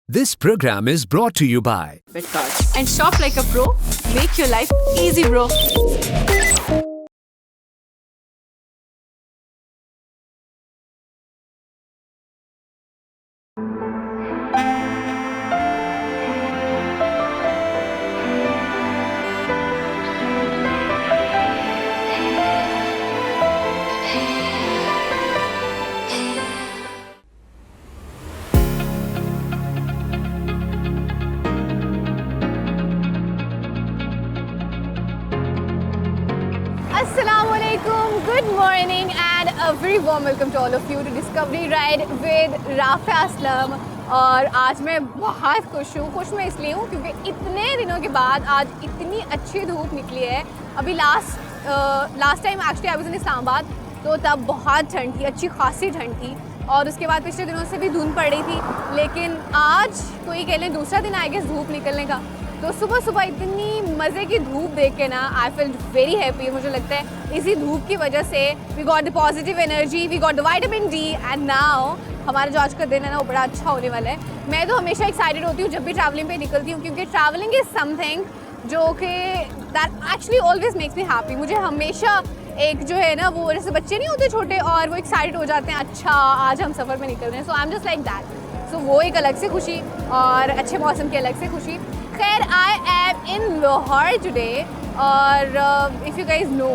This program is brought to you by cards and shop like a pro. Make your life easy, bro. Assalamualaikum, good morning and a very warm welcome to all of you to Discovery Ride with Rafia Aslam. और आज मैं बहुत खुश मैं इसलिए हूँ क्योंकि इतने दिनों के बाद आज इतनी अच्छी धूप निकली है। अभी last time actually I was in Islamabad, तो तब बहुत ठंड थी, अच्छी खासी ठंड थी, और उसके बाद पिछले दिनों से भी धुंध पड़ रही थी। लेकिन आज कोई कह लें दूसरा दिन आई गेस धूप निकलने का, तो सुबह सुबह इतनी मज़े की धूप देख के ना आई फील वेरी हैप्पी। मुझे लगता है इसी धूप की वजह से we got the positive energy, we got the vitamin D, and now हमारा जो आज का दिन है ना वो बड़ा अच्छा होने वाला है। मैं तो हमेशा एक्साइटेड होती हूँ जब भी ट्रैवलिंग पे निकलती हूँ, क्योंकि ट्रैवलिंग इज़ समथिंग जो कि that actually always makes me happy. मुझे हमेशा एक जो है ना वो जैसे बच्चे नहीं होते छोटे और वो एक्साइटेड हो जाते हैं, अच्छा आज हम सफ़र में निकल रहे हैं, so I am just like that. So वो एक अलग से खुशी और अच्छे मौसम की अलग से खुशी। खैर I am in Lahore today, और इफ़ यू गाइज नो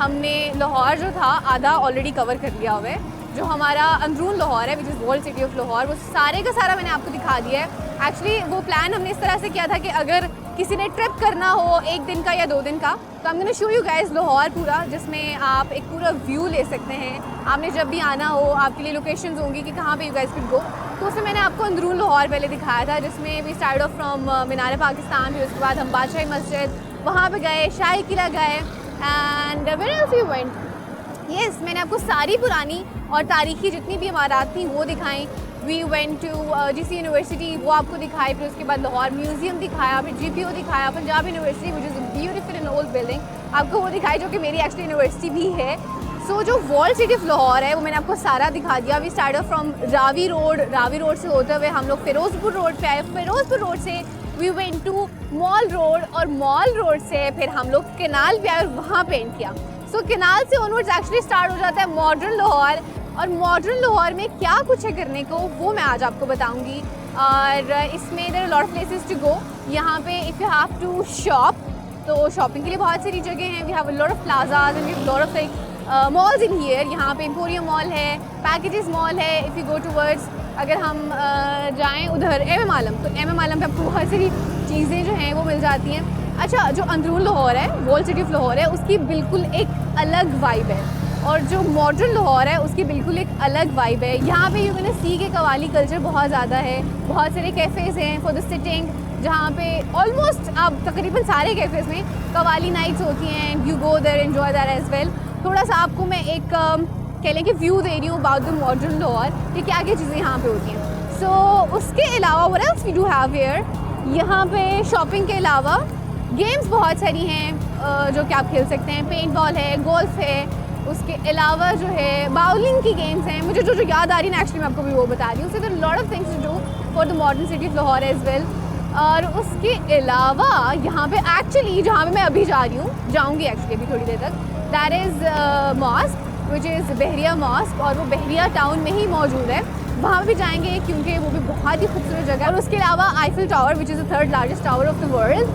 हमने लाहौर जो था आधा ऑलरेडी कवर कर लिया हुआ है। जो हमारा अंदरून लाहौर है which is world city of Lahore, वो सारे का सारा मैंने आपको दिखा दिया है। एक्चुअली वो प्लान हमने इस तरह से किया था कि अगर किसी ने ट्रिप करना हो 1 दिन का या 2 दिन का, तो हम gonna show you guys Lahore पूरा, जिसमें आप एक पूरा व्यू ले सकते हैं। आपने जब भी आना हो आपके लिए लोकेशंस होंगी कि कहाँ पे यू गाइज कुड गो। तो उसमें मैंने आपको अंदरून लाहौर पहले दिखाया था, जिसमें वी स्टार्ट ऑफ फ्रॉम मीनार पाकिस्तान, फिर उसके बाद हम बादशाही मस्जिद वहाँ पे गए, शाही किला गए, and where else we went. Yes, मैंने आपको सारी पुरानी और तारीखी जितनी भी इमारत थी वो दिखाई। We went to GC university, वो आपको दिखाई, फिर उसके बाद लाहौर म्यूज़ियम दिखाया, फिर GPO दिखाया, Punjab university which is beautiful and old building आपको वो दिखाई, जो कि मेरी एक्चुअली यूनिवर्सिटी भी है। सो जो वर्ल्ड सिटी ऑफ लाहौर है वो मैंने आपको सारा दिखा दिया। We start off from Ravi road से होते हुए हम लोग फिरोजपुर रोड पे आए, फिरोजपुर रोड से we went to mall road, और मॉल रोड से फिर हम लोग केनाल पे आए और वहाँ पेंट किया। सो केनाल से ऑनवर्ड्स एक्चुअली स्टार्ट हो जाता है मॉडर्न लाहौर, और मॉडर्न लाहौर में क्या कुछ है करने को वो मैं आज आपको बताऊंगी। और इसमें there are lot of places to go. यहाँ पे if you have to shop, तो शॉपिंग के लिए बहुत सारी जगह हैं। We have a lot of plazas and we have lot of like malls in here. यहाँ पे एम्पोरियम मॉल है, पैकेजेस मॉल है। इफ़ यू गो टूवर्ड्स, अगर हम जाएँ उधर MM आलम, तो MM आलम पे आपको बहुत सारी चीज़ें जो हैं वो मिल जाती हैं। अच्छा, जो अंदरून लाहौर है, वर्ल्ड सिटी ऑफ लाहौर है, उसकी बिल्कुल एक अलग वाइब है, और जो मॉडर्न लाहौर है उसकी बिल्कुल एक अलग वाइब है। यहाँ पे यू कैन सी के कवाली कल्चर बहुत ज़्यादा है, बहुत सारे कैफ़ेज़ हैं फॉर द सिटिंग, जहाँ पे ऑलमोस्ट आप तकरीबन सारे कैफ़ेज़ में कवाली नाइट्स होती हैं, and you go there enjoy that as well. थोड़ा सा आपको मैं एक कह लें कि व्यू दे रही हूँ अबाउट द मॉडर्न लाहौर कि क्या क्या चीज़ें यहाँ पे होती हैं। सो उसके अलावा what else we do have here, यहाँ पे शॉपिंग के अलावा गेम्स बहुत सारी हैं जो कि आप खेल सकते हैं। पेंट बॉल है, गोल्फ है, उसके अलावा जो है बाउलिंग की गेम्स हैं। मुझे जो याद आ रही है ना एक्चुअली मैं आपको भी वो बता रही हूँ। So there are lot of things to do for the modern city of Lahore as well. और उसके अलावा यहाँ पे एक्चुअली जहाँ पे मैं अभी जा रही हूँ, जाऊँगी एक्चुअली अभी थोड़ी देर तक, that is mosque which is Bahria mosque, और वो बहरिया टाउन में ही मौजूद है। वहाँ भी जाएंगे क्योंकि वो भी बहुत ही खूबसूरत जगह है। और उसके अलावा Eiffel tower which is the 3rd largest tower of the world,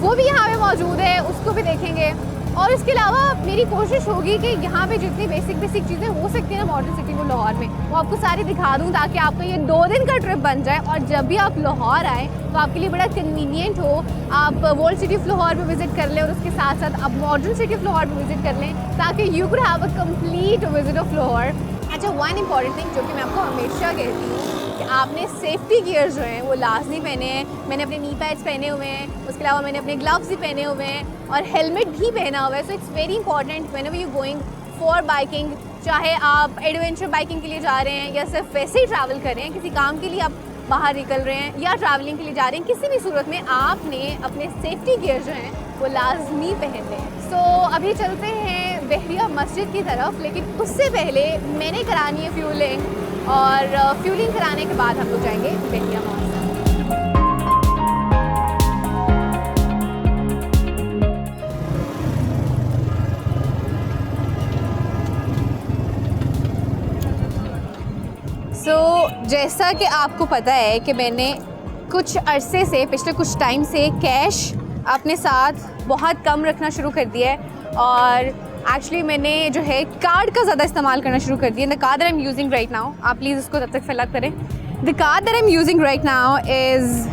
वो भी यहाँ पे मौजूद है, उसको भी देखेंगे। और इसके अलावा मेरी कोशिश होगी कि यहाँ पे जितनी बेसिक चीज़ें हो सकती हैं ना मॉडर्न सिटी में लाहौर में, वो आपको सारी दिखा दूँ, ताकि आपका ये 2 दिन का ट्रिप बन जाए, और जब भी आप लाहौर आएँ तो आपके लिए बड़ा कन्वीनियंट हो। आप वर्ल्ड सिटी ऑफ लाहौर पे विज़िट कर लें, और उसके साथ साथ आप मॉडर्न सिटी ऑफ लाहौर पे विज़िट कर लें, ताकि you could have a complete visit of Lahore. अच्छा, वन इम्पॉर्टेंट थिंग जो कि मैं आपको हमेशा कहती हूँ कि आपने सेफ्टी गियर जो हैं वो लाजमी पहने हैं। मैंने अपने नी पैड्स पहने हुए हैं, उसके अलावा मैंने अपने ग्लव्स भी पहने हुए हैं, और हेलमेट भी पहना हुआ है। So it's very important whenever you going for biking, चाहे आप एडवेंचर बाइकिंग के लिए जा रहे हैं या सिर्फ वैसे ही ट्रैवल कर रहे हैं, किसी काम के लिए आप बाहर निकल रहे हैं या ट्रैवलिंग के लिए जा रहे हैं, किसी भी सूरत में आपने अपने सेफ्टी गियर जो हैं वो लाजमी पहन लें। सो अभी चलते हैं बहरिया मस्जिद की तरफ, लेकिन उससे पहले मैंने करानी है फ्यूलिंग, और फ्यूलिंग कराने के बाद हम लोग जाएंगे बहरिया मॉल। जैसा कि आपको पता है कि मैंने कुछ अरसे से, पिछले कुछ टाइम से कैश अपने साथ बहुत कम रखना शुरू कर दिया है और एक्चुअली मैंने जो है कार्ड का ज़्यादा इस्तेमाल करना शुरू कर दिया। The card that I am using right now, आप प्लीज़ उसको तब तक फिल अप करें। The card that I am using right now is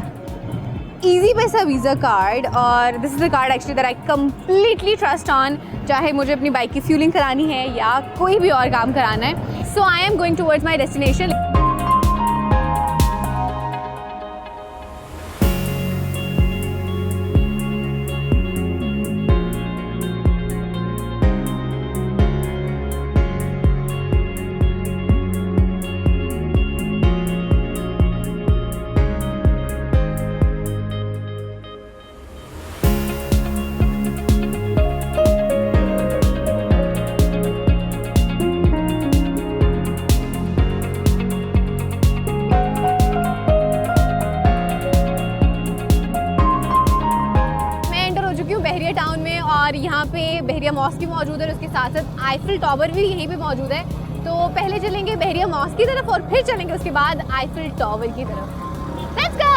easy पैसा वीज़ा कार्ड और this is the card actually that I completely trust on, चाहे मुझे अपनी बाइक की फ्यूलिंग करानी है या कोई भी और काम कराना है। So I am going towards my destination. Bahria town में और यहाँ पे बहरिया मॉस्क भी मौजूद है और उसके साथ साथ आईफिल टावर भी यहीं पे मौजूद है। तो पहले चलेंगे बहरिया मॉस्क की तरफ और फिर चलेंगे उसके बाद आईफिल टावर की तरफ। Let's go.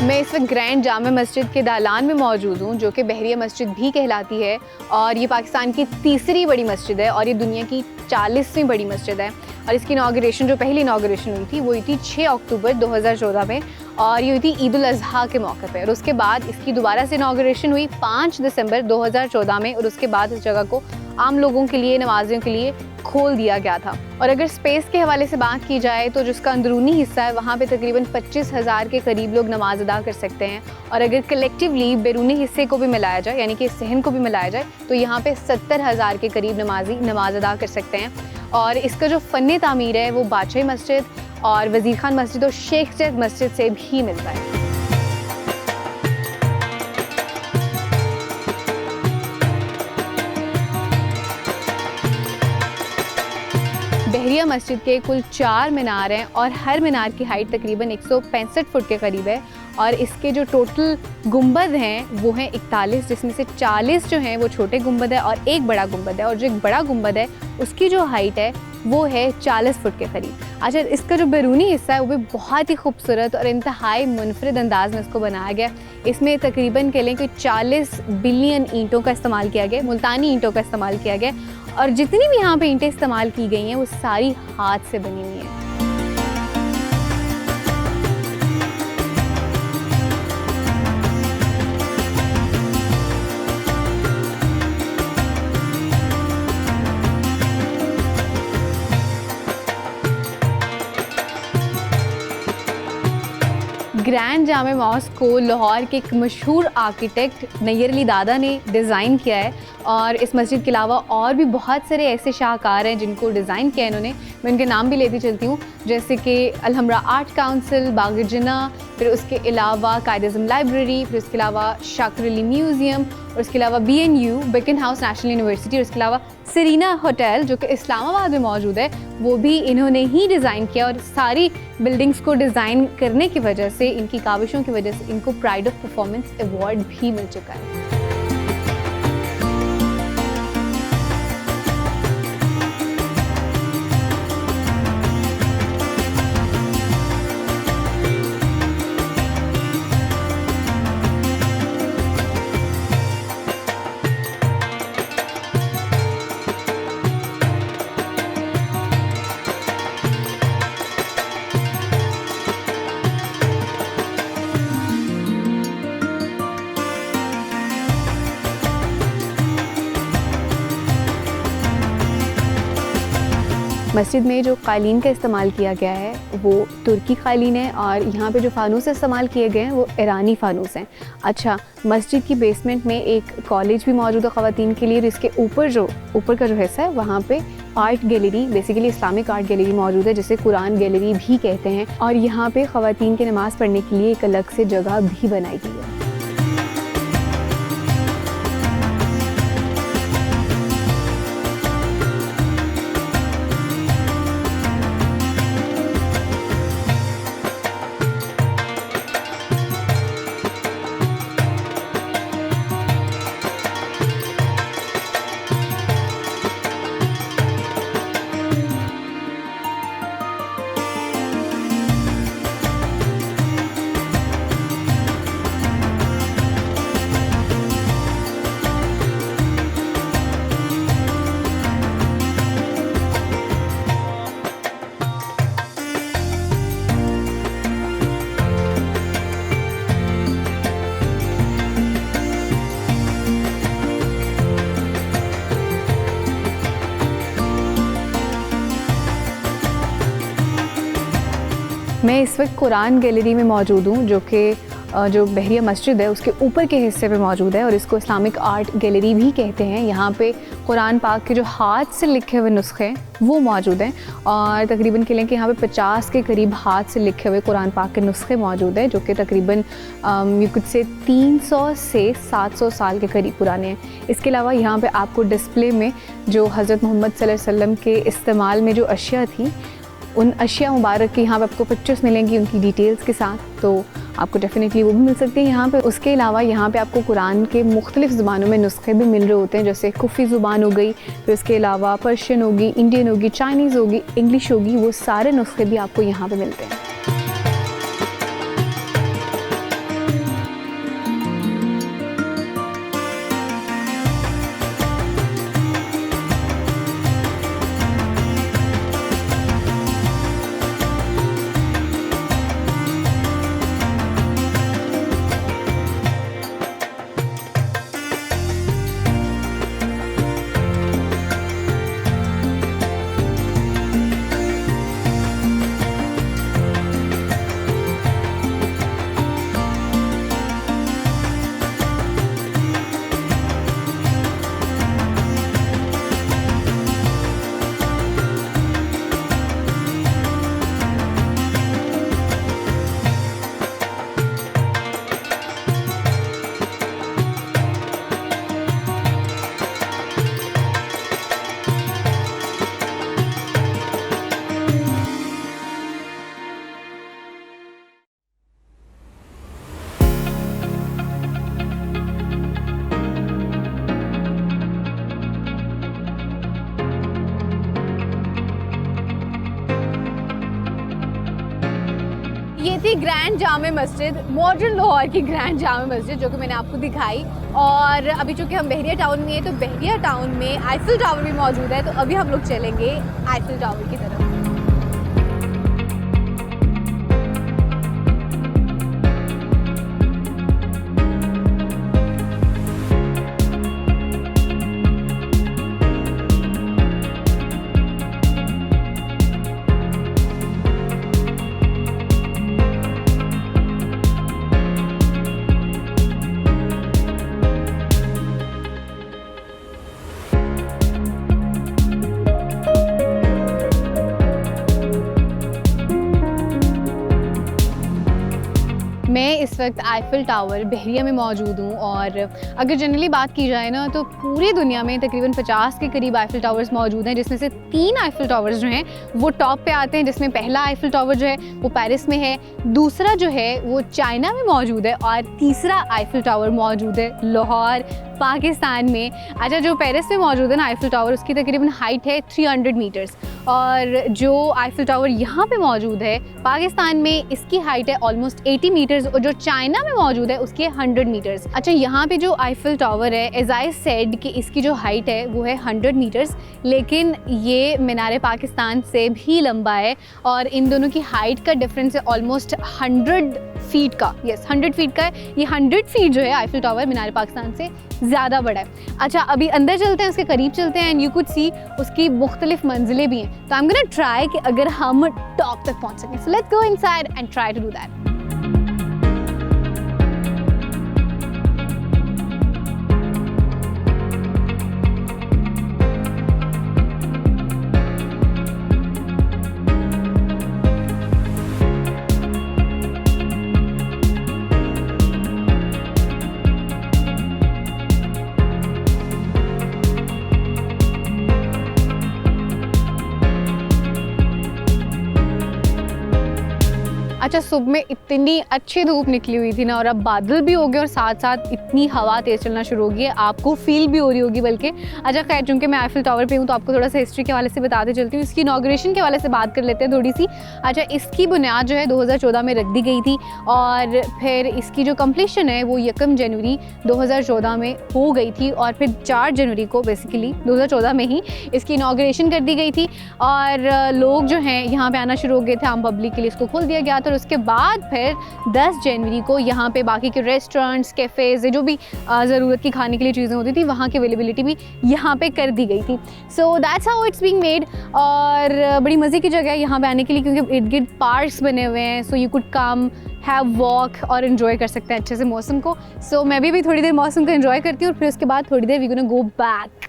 मैं इस वक्त ग्रैंड जामा मस्जिद के दालान में मौजूद हूँ, जो कि बहरिया मस्जिद भी कहलाती है और ये पाकिस्तान की तीसरी बड़ी मस्जिद है और ये दुनिया की 40वीं बड़ी मस्जिद है। और इसकी इनाग्रेशन, जो पहली इनाग्रेशन हुई थी वो हुई थी 6 अक्टूबर 2014 में और ये हुई थी ईद उल अज़हा के मौके पे। और उसके बाद इसकी दोबारा से इनाग्रेशन हुई 5 दिसंबर 2014 में और उसके बाद इस जगह को आम लोगों के लिए, नमाजियों के लिए खोल दिया गया था। और अगर स्पेस के हवाले से बात की जाए तो जिसका अंदरूनी हिस्सा है वहाँ पे तकरीबन 25,000 के करीब लोग नमाज अदा कर सकते हैं और अगर कलेक्टिवली बैरूनी हिस्से को भी मिलाया जाए, यानी कि सहन को भी मिलाया जाए, तो यहाँ पे 70,000 के करीब नमाजी नमाज अदा कर सकते हैं। और इसका जो फ़न तामीर है वो बादशाही मस्जिद और वज़ीर खान मस्जिद और शेख जद मस्जिद से भी मिलता है। बहरिया मस्जिद के कुल 4 मीनार हैं और हर मीनार की हाइट तकरीबन 165 फुट के करीब है और इसके जो टोटल गुंबद हैं वो हैं 41, जिसमें से 40 जो हैं वो छोटे गुंबद है और एक बड़ा गुंबद है। और जो एक बड़ा गुंबद है उसकी जो हाइट है वो है 40 फुट के करीब। अच्छा, इसका जो बैरूनी हिस्सा है वो भी बहुत ही खूबसूरत और इंतहाई मुनफरिद अंदाज में इसको बनाया गया। इसमें तकरीबन कह लें कि 40 बिलियन ईंटों का इस्तेमाल किया गया, मुल्तानी ईंटों का इस्तेमाल किया गया और जितनी भी यहाँ पे ईंटें इस्तेमाल की गई हैं वो सारी हाथ से बनी हुई हैं। ग्रैंड जामा मॉस्क को लाहौर के एक मशहूर आर्किटेक्ट नैयर अली दादा ने डिज़ाइन किया है और इस मस्जिद के अलावा और भी बहुत सारे ऐसे शाहकार हैं जिनको डिज़ाइन किया है इन्होंने। मैं उनके नाम भी लेती चलती हूँ, जैसे कि अलहमरा आर्ट काउंसिल, बाग़ जिन्ना, फिर उसके अलावा कायद-ए-आज़म लाइब्रेरी, फिर उसके अलावा शाकिर अली म्यूज़ियम और उसके अलावा BNU Beaconhouse national university और उसके अलावा सरीना होटल जो कि इस्लामाबाद में मौजूद है, वो भी इन्होंने ही डिज़ाइन किया। और सारी बिल्डिंग्स को डिज़ाइन करने की वजह से, इनकी काविशों की वजह से इनको प्राइड ऑफ परफॉर्मेंस अवार्ड भी मिल चुका है। मस्जिद में जो कालीन का इस्तेमाल किया गया है वो तुर्की कालीन है और यहाँ पे जो फ़ानूस इस्तेमाल किए गए हैं वो ईरानी फ़ानूस हैं। अच्छा, मस्जिद की बेसमेंट में एक कॉलेज भी मौजूद है ख़वातीन के लिए, और इसके ऊपर का जो हिस्सा है वहाँ पे art gallery, basically Islamic art gallery मौजूद है जिसे कुरान गैलरी भी कहते हैं। और यहाँ पे ख़वातीन की नमाज़ पढ़ने के लिए एक अलग से जगह भी बनाई गई है। मैं इस वक्त कुरान गैलरी में मौजूद हूँ जो कि जो बहरिया मस्जिद है उसके ऊपर के हिस्से पे मौजूद है और इसको इस्लामिक आर्ट गैलरी भी कहते हैं। यहाँ पे कुरान पाक के जो हाथ से लिखे हुए नुस्खे हैं वो मौजूद हैं और तकरीबन कह लें कि यहाँ पे 50 के करीब हाथ से लिखे हुए कुरान पाक के नुस्खे मौजूद हैं जो कि तकरीबन यू कुड से 300 से 700 साल के करीब पुराने हैं। इसके अलावा यहाँ पे आपको डिस्प्ले में जो हज़रत मोहम्मद सल्लल्लाहु अलैहि वसल्लम के इस्तेमाल में जो अशिया थी उन अशिया मुबारक की यहाँ पे आपको पिक्चर्स मिलेंगी उनकी डिटेल्स के साथ, तो आपको डेफिनेटली वो भी मिल सकती है यहाँ पे। उसके अलावा यहाँ पे आपको कुरान के मुख्तलिफ़ ज़ुबानों में नुस्खे भी मिल रहे होते हैं, जैसे कुफ़ी ज़ुबान हो गई, फिर उसके अलावा पर्शियन होगी, इंडियन होगी, चाइनीज़ होगी, इंग्लिश होगी, वो सारे नुस्खे भी आपको यहाँ पर मिलते हैं। ये थी ग्रैंड जामे मस्जिद, मॉडर्न लाहौर की ग्रैंड जामे मस्जिद जो कि मैंने आपको दिखाई। और अभी चूँकि हम बहरिया टाउन में हैं तो बहरिया टाउन में आईफिल टावर भी मौजूद है, तो अभी हम लोग चलेंगे आईफिल टावर की तरफ। मैं इस वक्त आईफिल टावर बहरिया में मौजूद हूँ और अगर जनरली बात की जाए ना तो पूरी दुनिया में तकरीबन 50 के करीब आईफिल टावर्स मौजूद हैं, जिसमें से 3 आईफिल टावर्स जो हैं वो टॉप पे आते हैं, जिसमें पहला आईफिल टावर जो है वो पेरिस में है, दूसरा जो है वो चाइना में मौजूद है और तीसरा आईफिल टावर मौजूद है लाहौर पाकिस्तान में। अच्छा, जो पेरिस में मौजूद है ना आईफिल टावर, उसकी तकरीबन हाइट है 300 मीटर्स और जो आईफिल टावर यहाँ पे मौजूद है पाकिस्तान में, इसकी हाइट है ऑलमोस्ट 80 मीटर्स और जो जो चाइना में मौजूद है उसकी 100 मीटर्स। अच्छा, यहाँ पे जो आईफिल टावर है, एज आई सेड कि इसकी जो हाइट है वो है 100 मीटर्स, लेकिन ये मीनार पाकिस्तान से भी लंबा है और इन दोनों की हाइट का डिफरेंस है ऑलमोस्ट 100 फीट का। यस, 100 फीट का है। ये 100 फीट जो है आईफिल टावर मीनार पाकिस्तान से ज़्यादा बड़ा है। अच्छा, अभी अंदर चलते हैं, उसके करीब चलते हैं एंड यू कुड सी उसकी मुख्तलिफ मंजिलें भी हैं। तो आई एम गोना ट्राई कि अगर हम टॉप तक पहुंच सकें। So let's go inside and try to do that. अच्छा, सुबह में इतनी अच्छी धूप निकली हुई थी ना, और अब बादल भी हो गए और साथ साथ इतनी हवा तेज़ चलना शुरू हो गई है, आपको फील भी हो रही होगी बल्कि। अच्छा खैर, चूँकि मैं आईफिल टावर पे हूँ तो आपको थोड़ा सा हिस्ट्री के हवाले से बताते चलती हूँ। इसकी इनॉग्रेशन के हवाले से बात कर लेते हैं थोड़ी सी। अच्छा, इसकी बुनियाद जो है 2014 में रख दी गई थी और फिर इसकी जो कम्प्लीशन है वो 1 जनवरी 2014 में हो गई थी और फिर 4 जनवरी को बेसिकली 2014 में ही इसकी इनॉग्रेशन कर दी गई थी और लोग जो हैं यहाँ पे आना शुरू हो गए थे, आम पब्लिक के लिए इसको खोल दिया गया था। और उसके बाद फिर 10 जनवरी को यहाँ पे बाकी के रेस्टोरेंट्स, कैफ़ेज़, जो भी ज़रूरत की खाने के लिए चीज़ें होती थी वहाँ की अवेलेबिलिटी भी यहाँ पे कर दी गई थी। So that's how it's being made. और बड़ी मज़े की जगह है यहाँ पे आने के लिए क्योंकि इर्द गिर्द पार्क्स बने हुए हैं, so you could come have walk और इन्जॉय कर सकते हैं अच्छे से मौसम को। सो मैं भी थोड़ी देर मौसम को इन्जॉय करती हूँ और फिर उसके बाद थोड़ी देर we gonna go back.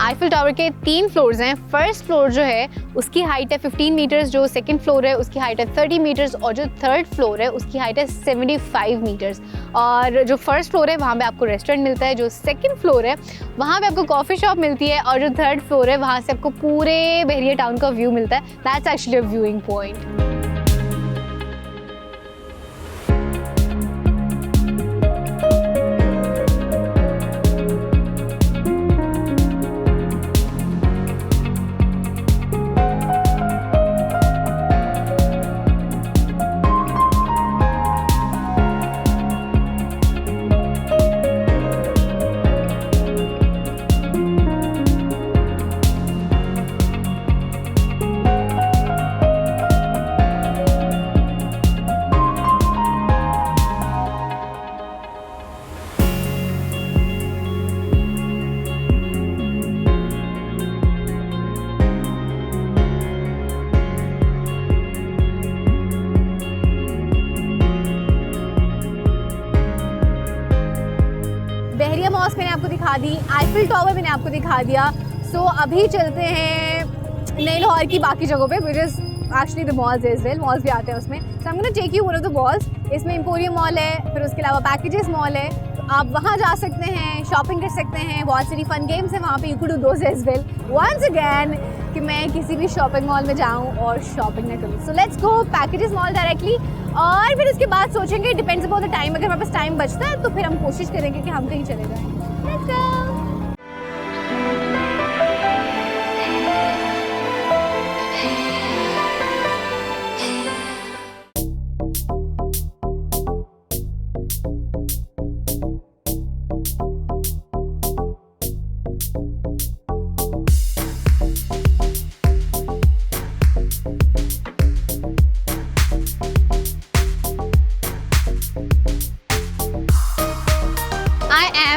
Eiffel tower के 3 फ्लोर्स हैं। फर्स्ट फ्लोर जो है उसकी हाइट है 15 मीटर्स, जो सेकंड फ्लोर है उसकी हाइट है 30 मीटर्स और जो थर्ड फ्लोर है उसकी हाइट है 75 मीटर्स। और जो फर्स्ट फ्लोर है वहाँ पे आपको रेस्टोरेंट मिलता है, जो सेकंड फ्लोर है वहाँ पे आपको कॉफ़ी शॉप मिलती है और जो थर्ड फ्लोर है वहाँ से आपको पूरे बहरिया टाउन का व्यू मिलता है। That's actually a viewing point. Bahria mosque मैंने आपको दिखा दी, आईफिल टावर मैंने आपको दिखा दिया। सो अभी चलते हैं नई लाहौर की बाकी जगहों पे, which is actually the malls as well. Malls भी आते हैं उसमें। So I am gonna take you one of the malls. इसमें एम्पोरियम मॉल है, फिर उसके अलावा पैकेजेस मॉल है, तो आप वहाँ जा सकते हैं, शॉपिंग कर सकते हैं। बहुत सारी फन गेम्स हैं वहाँ पे, you could do those as well. Once again कि मैं किसी भी शॉपिंग मॉल में जाऊँ और शॉपिंग ना करूँ। सो let's go packages mall directly और फिर उसके बाद सोचेंगे, डिपेंड्स अपॉन द टाइम। अगर हमारे पास टाइम बचता है तो फिर हम कोशिश करेंगे कि हम कहीं चले जाएँ। Let's go.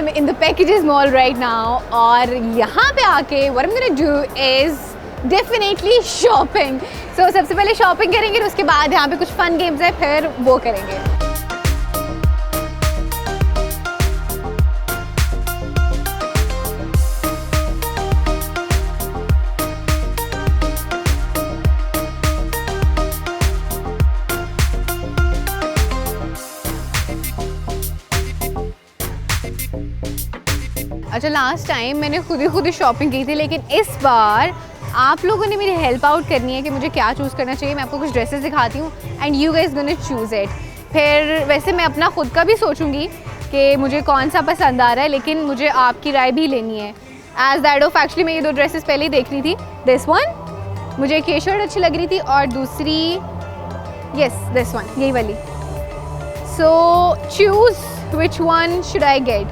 in the packages mall right now और यहाँ पे आके what I'm gonna do is definitely shopping. So सबसे पहले शॉपिंग करेंगे, उसके बाद यहाँ पे कुछ फन गेम्स है, फिर वो करेंगे। अच्छा, लास्ट टाइम मैंने खुद ही शॉपिंग की थी, लेकिन इस बार आप लोगों ने मेरी हेल्प आउट करनी है कि मुझे क्या चूज़ करना चाहिए। मैं आपको कुछ ड्रेसेस दिखाती हूँ and you guys gonna choose it. फिर वैसे मैं अपना खुद का भी सोचूंगी कि मुझे कौन सा पसंद आ रहा है, लेकिन मुझे आपकी राय भी लेनी है। एज दैट ऑफ एक्चुअली मैं ये 2 ड्रेसेस पहले ही देख रही थी. दिस वन, मुझे एक ये शर्ट अच्छी लग रही थी और दूसरी यस दिस वन, यही वाली. So choose which one should I get.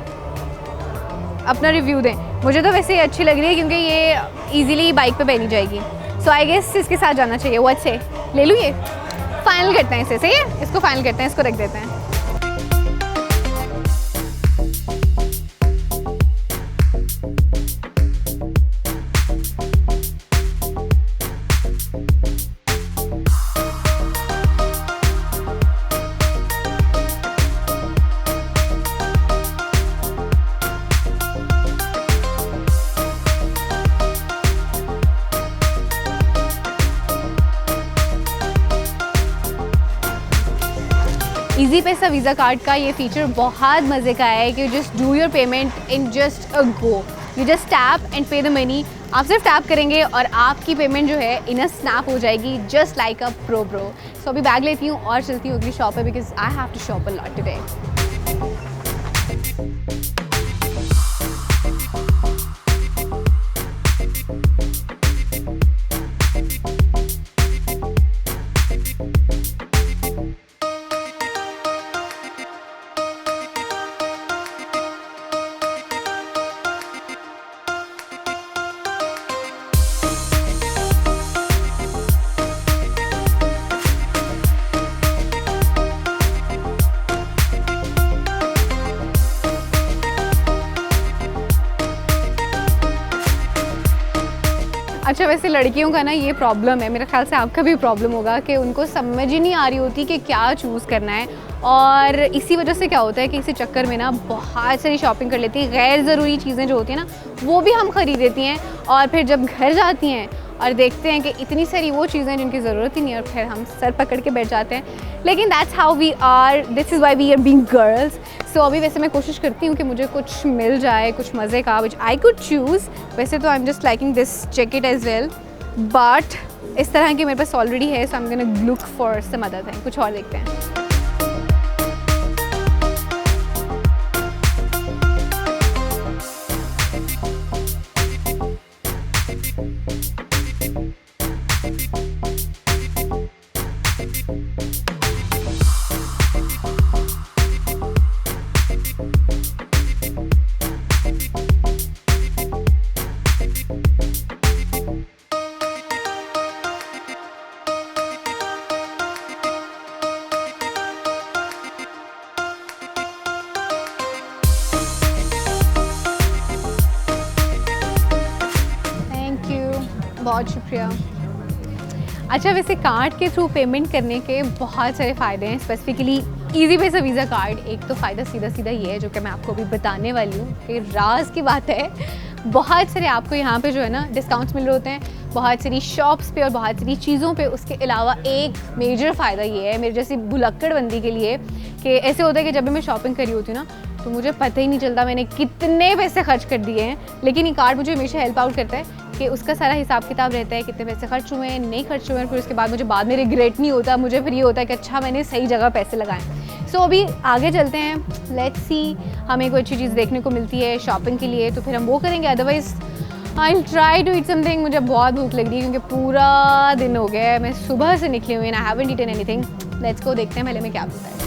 अपना रिव्यू दें. मुझे तो वैसे अच्छी लग रही है क्योंकि ये इजीली बाइक पे पहनी जाएगी. सो आई गेस इसके साथ जाना चाहिए. वो अच्छे ले लूँ ये. फाइनल करते हैं इसे. सही है, इसको फाइनल करते हैं, इसको रख देते हैं. ईजी पैसा वीज़ा कार्ड का ये फीचर बहुत मज़े का है कि just do your payment in just a go. You just tap and पे द मनी. आप सिर्फ टैप करेंगे और आपकी पेमेंट जो है इन अ स्नैप हो जाएगी, just like a pro bro. So अभी बैग लेती हूँ और चलती हूँ अगली शॉप पे because I have to shop a lot today. अच्छा वैसे लड़कियों का ना ये प्रॉब्लम है, मेरे ख्याल से आपका भी प्रॉब्लम होगा कि उनको समझ ही नहीं आ रही होती कि क्या चूज़ करना है. और इसी वजह से क्या होता है कि इसी चक्कर में ना बहुत सारी शॉपिंग कर लेती है. गैर ज़रूरी चीज़ें जो होती हैं ना वो भी हम ख़रीद लेती हैं और फिर जब घर जाती हैं और देखते हैं कि इतनी सारी वो चीज़ें जिनकी ज़रूरत ही नहीं है और फिर हम सर पकड़ के बैठ जाते हैं. लेकिन that's how we are, this is why we are being girls. So अभी वैसे मैं कोशिश करती हूँ कि मुझे कुछ मिल जाए, कुछ मज़े का विच आई कुड चूज़. वैसे तो I am just liking this jacket as well, but इस तरह की मेरे पास ऑलरेडी है. So I am gonna look for some other thing. कुछ और देखते हैं. बहुत शुक्रिया. अच्छा वैसे कार्ड के थ्रू पेमेंट करने के बहुत सारे फ़ायदे हैं. स्पेसिफिकली ईजी पैसा वीज़ा कार्ड, एक तो फ़ायदा सीधा सीधा ये है जो कि मैं आपको अभी बताने वाली हूँ कि राज की बात है. बहुत सारे आपको यहाँ पे जो है ना डिस्काउंट्स मिल रहे होते हैं बहुत सारी शॉप्स पे और बहुत सारी चीज़ों पे. उसके अलावा एक मेजर फ़ायदा ये है मेरे जैसी भुलक्कड़ बंदी के लिए कि ऐसे होता है कि जब भी मैं शॉपिंग करी होती हूँ ना तो मुझे पता ही नहीं चलता मैंने कितने पैसे खर्च कर दिए हैं. लेकिन ये कार्ड मुझे हमेशा हेल्प आउट करता है कि उसका सारा हिसाब किताब रहता है, कितने पैसे खर्च हुए हैं, नहीं खर्च हुए हैं. फिर उसके बाद मुझे बाद में रिग्रेट नहीं होता. मुझे फिर ये होता है कि अच्छा मैंने सही जगह पैसे लगाए. सो अभी आगे चलते हैं. लेट्स सी हमें कोई अच्छी चीज़ देखने को मिलती है शॉपिंग के लिए तो फिर हम वो करेंगे. Otherwise I will try to eat something. मुझे बहुत भूख लग रही है क्योंकि पूरा दिन हो गया है, मैं सुबह से निकली हुई. I haven't eaten anything. Let's go, देखते हैं पहले मैं क्या मिलता है.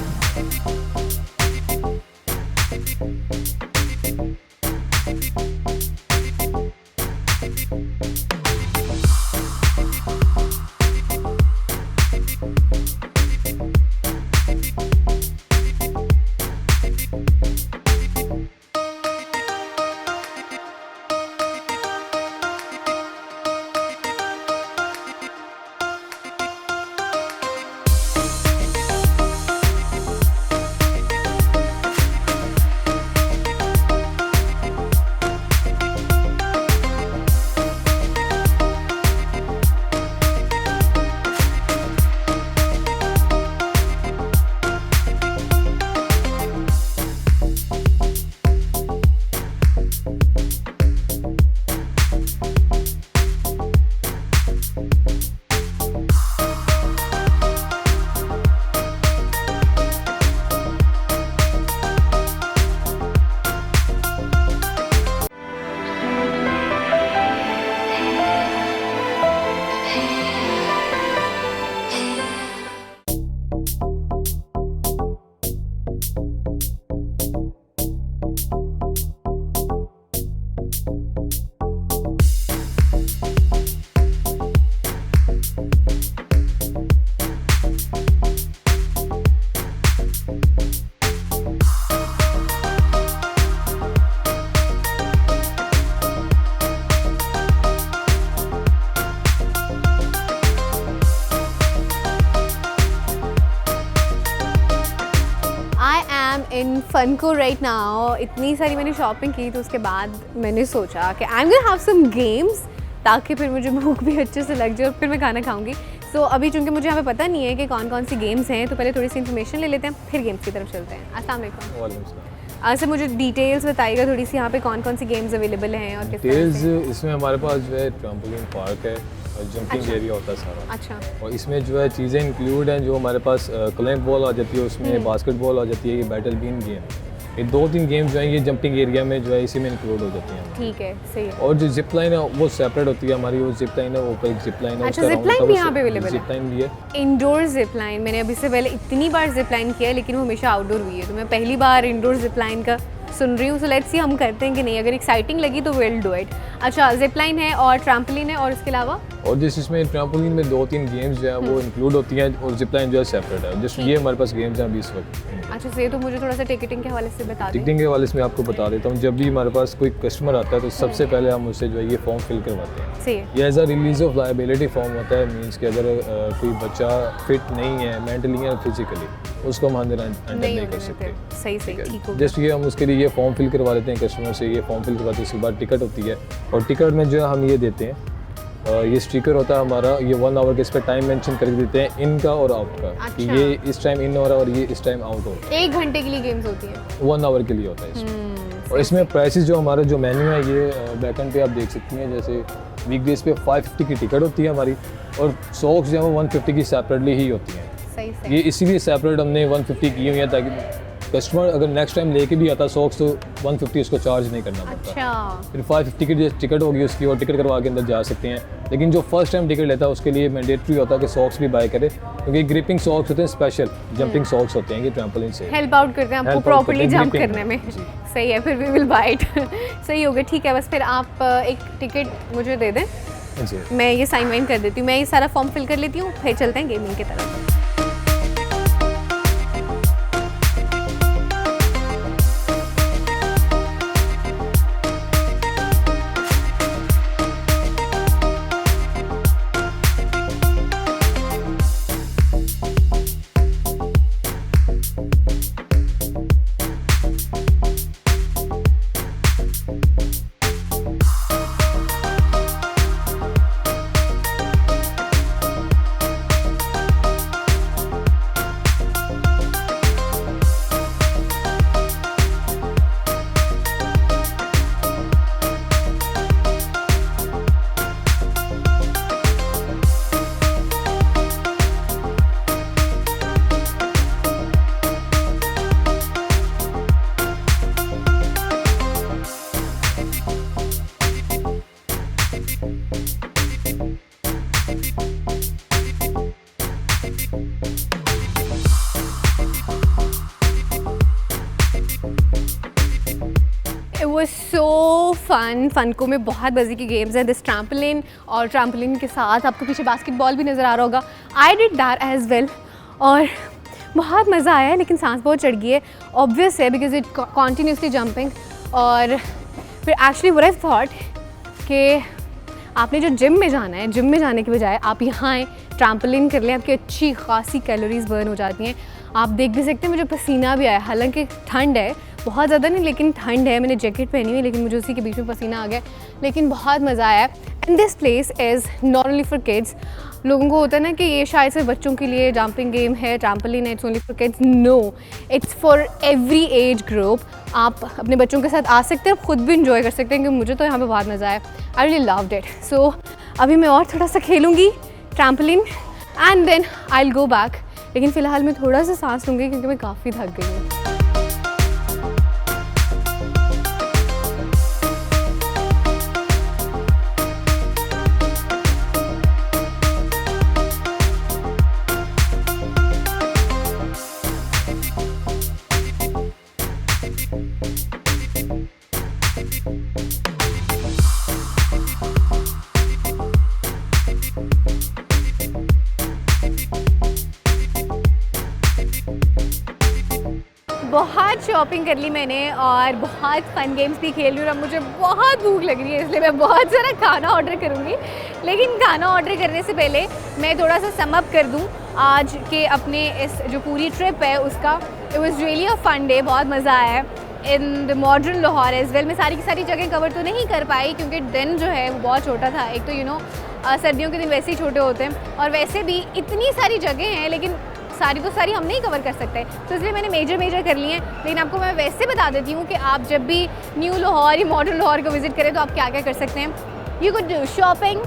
In Funko right now. इतनी सारी मैंने शॉपिंग की तो उसके बाद मैंने सोचा कि I am gonna have some games ताकि फिर मुझे भूख भी अच्छे से लग जाए और फिर मैं खाना खाऊंगी। सो अभी चूँकि मुझे यहाँ पे पता नहीं है कि कौन कौन सी गेम्स हैं तो पहले थोड़ी सी इन्फॉर्मेशन ले लेते हैं फिर गेम्स की तरफ चलते हैं। अस्सलाम वालेकुम। अच्छा मुझे डिटेल्स बताइएगा थोड़ी सी यहाँ पे कौन कौन सी गेम्स अवेलेबल हैं और किस तरह से। इसमें हमारे पास जो है ट्रैम्पोलिन पार्क है और जंपिंग एरिया होता है सारा। अच्छा। और इसमें जो है चीज़ें इंक्लूड हैं जो हमारे पास क्लैंप बॉल आ जाती है, उसमें बास्केटबॉल आ जाती है, ये बैटल बीन गेम, ये 2-3 गेम्स जो है ये जंपिंग एरिया में जो है इसी में इंक्लूड हो जाती हैं। ठीक है सही है। और जो जिप लाइन है वो सेपरेट होती है हमारी, वो जिप लाइन है वो ऊपर जिप लाइन है। अच्छा जिप लाइन भी यहाँ पे अवेलेबल है? जिप लाइन भी है, इंडोर जिप लाइन। मैंने अभी से पहले इतनी बार जिप लाइन किया है लेकिन वो हमेशा आउटडोर हुई है, तो मैं पहली बार इंडोर जिप लाइन का सुन रही हूँ। सो लेट्स सी हम करते हैं कि नहीं, अगर एक्साइटिंग लगी तो विल डू इट। अच्छा जिप लाइन है और ट्रैम्पोलिन है और इसके अलावा और जिस इसमें ट्रैम्पोलिन में 2-3 गेम्स जो है वो इंक्लूड होती हैं और जिप लाइन जो है सेपरेट है। जस्ट ये हमारे पास गेम्स हैं अभी इस वक्त। अच्छा सही, तो मुझे थोड़ा सा टिकटिंग के हवाले से बता दें। टिकटिंग के हवाले से मैं आपको बता देता हूँ, जब भी हमारे पास कोई कस्टमर आता है तो सबसे पहले हम उससे जो है ये फॉर्म फिल करवाते हैं। सही है। ये as a release of liability form होता है, मीन्स कि अगर कोई बच्चा फिट नहीं है मेंटली या फिजिकली उसको हम अंदर एंटर नहीं कर सकते। सही सही ठीक हो। जस्ट ये हम उसके लिए ये फॉर्म फिल करवा देते हैं कस्टमर से, ये फॉर्म फिल करवाते हैं, उसके बाद टिकट होती है और टिकट में जो है हम ये देते हैं ये स्टिकर होता है हमारा, ये 1 आवर के इस पर टाइम मेंशन कर देते हैं इन का और आउट का। अच्छा। कि ये इस टाइम इन हो रहा है और ये इस टाइम आउट हो रहा है। 1 घंटे के लिए गेम्स होती है? 1 आवर के लिए होता है इसमें। और इसमें प्राइसेस जो हमारा जो मेन्यू है ये बैकएंड पे आप देख सकती हैं, जैसे वीकडेज पे 550 की टिकट होती है हमारी और सॉक्स जो है वो 150 की सेपरेटली ही होती हैं। सही सही। ये इसीलिए सेपरेट हमने 150 की हुई है ताकि कस्टमर अगर नेक्स्ट टाइम लेके भी आता सॉक्स तो 150 उसको चार्ज नहीं करना पड़ता। अच्छा। फिर 550 की जो टिकट होगी उसकी और टिकट करवा के अंदर जा सकते हैं, लेकिन जो फर्स्ट टाइम टिकट लेता है उसके लिए मैंडेटरी होता है कि सॉक्स भी बाय करे, क्योंकि ग्रिपिंग सॉक्स होते हैं, स्पेशल जंपिंग सॉक्स होते हैं, ये ट्रैम्पोलिन से हेल्प आउट करते हैं आपको प्रॉपर्ली जंप करने में। सही है, फिर वी विल बाय इट। सही हो गया, ठीक है। बस फिर आप एक टिकट मुझे दे दें, मैं ये साइन वाइन कर देती हूँ, मैं ये सारा फॉर्म फिल कर लेती हूँ, फिर चलते हैं गेमिंग की तरफ। was so fun। फनको में बहुत मज़े की गेम्स हैं, दिस ट्रैम्पोलिन, और ट्रैम्पोलिन के साथ आपको पीछे बास्केटबॉल भी नज़र आ रहा होगा। I did that as well और बहुत मज़ा आया है, लेकिन सांस बहुत चढ़ गई है। ऑब्वियस है बिकॉज इट कॉन्टीन्यूसली जंपिंग। और फिर एक्चुअली व्हाट आई थॉट कि आपने जो जिम में जाना है, जिम में जाने के बजाय आप यहाँ आए, ट्रैम्पोलिन कर लें, आपकी अच्छी खासी कैलोरीज बर्न हो जाती हैं। आप देख भी सकते हैं मुझे पसीना भी आया, हालांकि ठंड है, बहुत ज़्यादा नहीं लेकिन ठंड है, मैंने जैकेट पहनी हुई लेकिन मुझे उसी के बीच में पसीना आ गया, लेकिन बहुत मज़ा आया। And this place is not only for kids. लोगों को होता है ना कि ये शायद सिर्फ बच्चों के लिए जंपिंग गेम है, ट्रैम्पोलिन है, it's only for kids. No, it's for every age group. आप अपने बच्चों के साथ आ सकते हैं, खुद भी इंजॉय कर सकते हैं, क्योंकि मुझे तो यहाँ पे बहुत मज़ा आया। I really loved it. So अभी मैं और थोड़ा सा खेलूँगी trampoline and then I will go back, लेकिन फ़िलहाल मैं थोड़ा सा सांस लूँगी क्योंकि मैं काफ़ी थक गई हूँ। बहुत शॉपिंग कर ली मैंने और बहुत फ़न गेम्स भी खेल रही हूँ और अब मुझे बहुत भूख लग रही है, इसलिए मैं बहुत सारा खाना ऑर्डर करूँगी। लेकिन खाना ऑर्डर करने से पहले मैं थोड़ा सा सम अप कर दूँ आज के अपने इस जो पूरी ट्रिप है उसका। It was really a fun day, बहुत मज़ा आया in the modern Lahore as well. मैं सारी की सारी जगह कवर तो नहीं कर पाई क्योंकि दिन जो है वो बहुत छोटा था। एक तो सर्दियों के दिन वैसे ही छोटे होते हैं और वैसे भी इतनी सारी जगह हैं लेकिन सारी तो सारी हम नहीं कवर कर सकते, तो इसलिए मैंने मेजर कर लिए हैं। लेकिन आपको मैं वैसे बता देती हूँ कि आप जब भी न्यू लाहौर या मॉडर्न लाहौर को विज़िट करें तो आप क्या क्या कर सकते हैं। यू कुड डू शॉपिंग,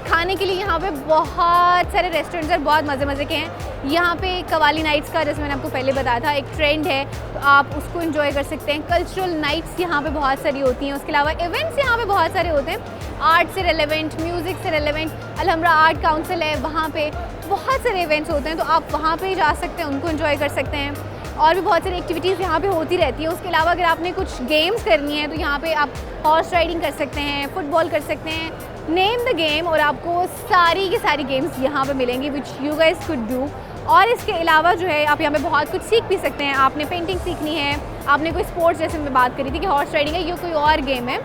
खाने के लिए यहाँ पे बहुत सारे रेस्टोरेंट्स और बहुत मज़े के हैं। यहाँ पे कवाली नाइट्स का, जैसे मैंने आपको पहले बताया था, एक ट्रेंड है तो आप उसको एंजॉय कर सकते हैं। कल्चरल नाइट्स यहाँ पे बहुत सारी होती हैं। उसके अलावा इवेंट्स यहाँ पे बहुत सारे होते हैं, आर्ट से रेलेवेंट, म्यूज़िक से रेलेवेंट। अलहम्रा आर्ट काउंसिल है, वहाँ पे बहुत सारे इवेंट्स होते हैं तो आप वहाँ पे जा सकते हैं, उनको एंजॉय कर सकते हैं। और भी बहुत सारी एक्टिविटीज़ यहाँ पे होती रहती है। उसके अलावा अगर आपने कुछ गेम्स करनी है तो यहाँ पे आप हॉर्स राइडिंग कर सकते हैं, फुटबॉल कर सकते हैं, नेम द गेम, और आपको सारी की सारी गेम्स यहाँ पे मिलेंगी which you guys could do. और इसके अलावा जो है आप यहाँ पे बहुत कुछ सीख भी सकते हैं। आपने पेंटिंग सीखनी है, आपने कोई स्पोर्ट्स, जैसे मैं बात करी थी कि हॉर्स राइडिंग है, ये कोई और गेम है,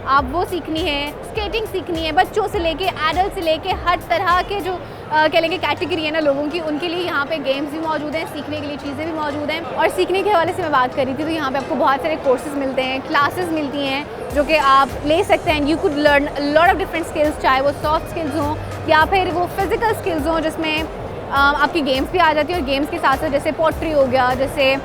आप वो सीखनी है, स्केटिंग सीखनी है, बच्चों से लेके एडल्ट से लेके हर तरह के जो कह लेंगे कैटेगरी है ना लोगों की, उनके लिए यहाँ पे गेम्स भी मौजूद हैं, सीखने के लिए चीज़ें भी मौजूद हैं। और सीखने के हवाले से मैं बात करी थी तो यहाँ पे आपको बहुत सारे कोर्सेज मिलते हैं, क्लासेस मिलती हैं जो कि आप ले सकते हैं। You could learn lot of different skills, चाहे वो सॉफ्ट स्किल्स हों या फिर वो फिज़िकल स्किल्स हों जिसमें आपकी गेम्स भी आ जाती है। और गेम्स के साथ साथ जैसे पोट्री हो गया, जैसे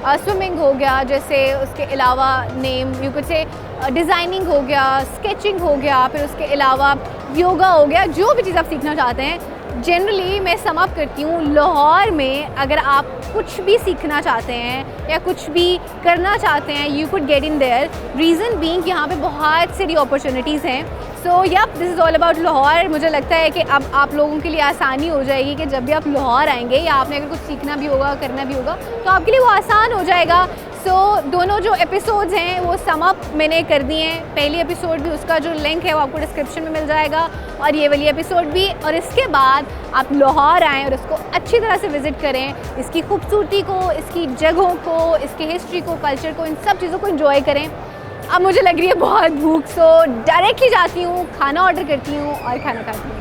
स्विमिंग हो गया, जैसे उसके अलावा name you could say designing हो गया, स्केचिंग हो गया, फिर उसके अलावा योगा हो गया। जो भी चीज़ आप सीखना चाहते हैं, जनरली मैं सम अप करती हूँ, लाहौर में अगर आप कुछ भी सीखना चाहते हैं या कुछ भी करना चाहते हैं, you could get in there. Reason being यहाँ पे बहुत सारी अपॉर्चुनिटीज़ हैं। So yup, this is all about Lahore. मुझे लगता है कि अब आप लोगों के लिए आसानी हो जाएगी कि जब भी आप लाहौर आएंगे या आपने अगर कुछ सीखना भी होगा, करना भी होगा, तो आपके लिए वो आसान हो जाएगा। सो दोनों जो एपिसोड्स हैं वो सम अप मैंने कर दिए हैं। पहली एपिसोड भी, उसका जो लिंक है वो आपको डिस्क्रिप्शन में मिल जाएगा, और ये वाली एपिसोड भी। और इसके बाद आप लाहौर आएँ और उसको अच्छी तरह से विज़िट करें, इसकी खूबसूरती को, इसकी जगहों को, इसकी हिस्ट्री को, कल्चर को, इन सब चीज़ों को एंजॉय करें। अब मुझे लग रही है बहुत भूख, सो डायरेक्टली जाती हूँ, खाना ऑर्डर करती हूँ और खाना खाती हूँ।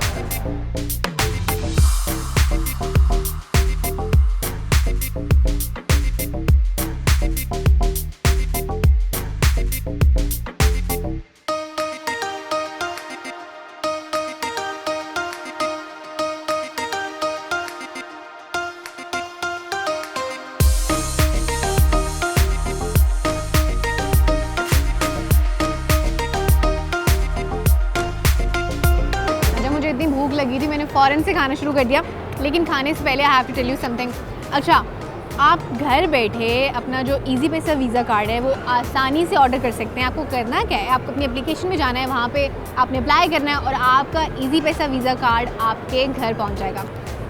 इतनी भूख लगी थी, मैंने फ़ौरन से खाना शुरू कर दिया। लेकिन खाने से पहले I have to tell you something. अच्छा, आप घर बैठे अपना जो इजी पैसा वीज़ा कार्ड है वो आसानी से ऑर्डर कर सकते हैं। आपको करना क्या है, आपको अपनी एप्लीकेशन में जाना है, वहाँ पे आपने अप्लाई करना है और आपका इजी पैसा वीज़ा कार्ड आपके घर पहुँच जाएगा।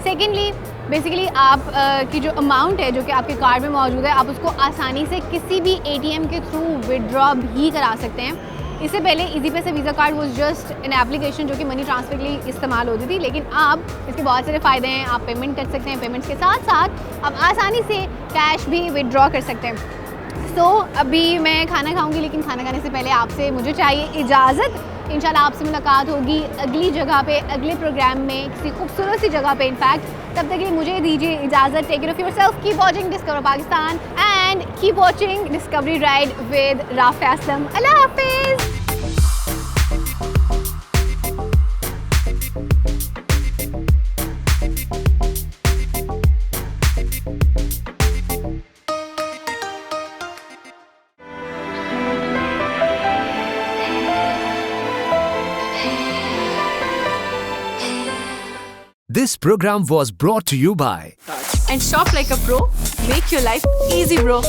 सेकेंडली, बेसिकली आप की जो अमाउंट है जो कि आपके कार्ड में मौजूद है, आप उसको आसानी से किसी भी ATM के थ्रू विड्रॉ भी करा सकते हैं। इससे पहले इजी पैसा visa card was just an application जो कि मनी ट्रांसफ़र के लिए इस्तेमाल होती थी, लेकिन अब इसके बहुत सारे फ़ायदे हैं। आप पेमेंट कर सकते हैं, पेमेंट्स के साथ साथ आप आसानी से कैश भी विड्रॉ कर सकते हैं। सो अभी मैं खाना खाऊंगी, लेकिन खाना खाने से पहले आपसे मुझे चाहिए इजाज़त। इंशाल्लाह आपसे मुलाकात होगी अगली जगह पे, अगले प्रोग्राम में, किसी खूबसूरत सी जगह पे इनफैक्ट। तब तक के लिए मुझे दीजिए इजाज़त। Take care of yourself, keep watching discover Pakistan and keep watching discovery ride with Rafia Aslam. Allah हाफिज़। This program was brought to you by And shop like a pro. Make your life easy, bro.